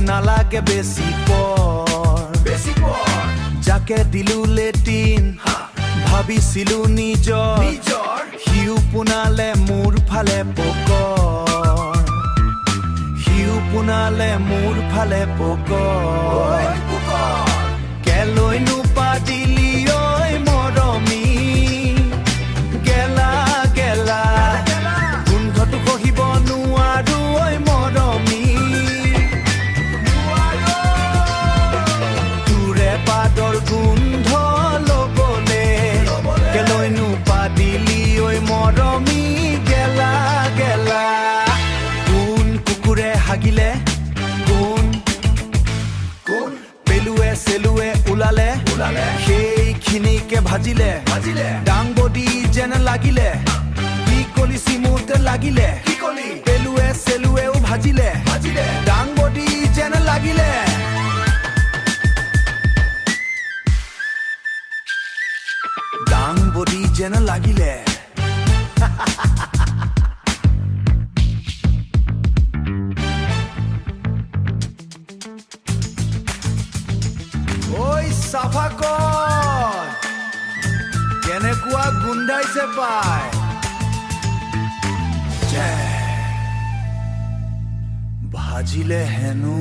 নালাগে বেছি পৰ যাকে দিলো লেটিন ভাবিছিলো নিজৰ সিও পোনালে মোৰ ফালে পকৰ পোনালে মোৰ ফালে পকৰ কেলৈনো পাদিলি ঐ মৰমী গেলা গেলা গোন্ধটো কহিব নোৱাৰো ঐ মৰমী তোৰে পাদৰ গোন্ধ লবলে কেলৈনো পাদিলি ঐ মৰমী গেলা গেলা হাগিলে কোন পেলুৱে চেলুৱে ওলালে সেইখিনিকে ভাজিলে ডাংবডি যেন লাগিলে কি কলি চিমুতে লাগিলে পেলুৱে চেলুৱেও ভাজিলে ডাংবডি যেন লাগিলে ডাংবডি যেন লাগিলে চাফা কৰ কেনেকুৱা গোন্ধাইছে পাই ভাজিলে হেনো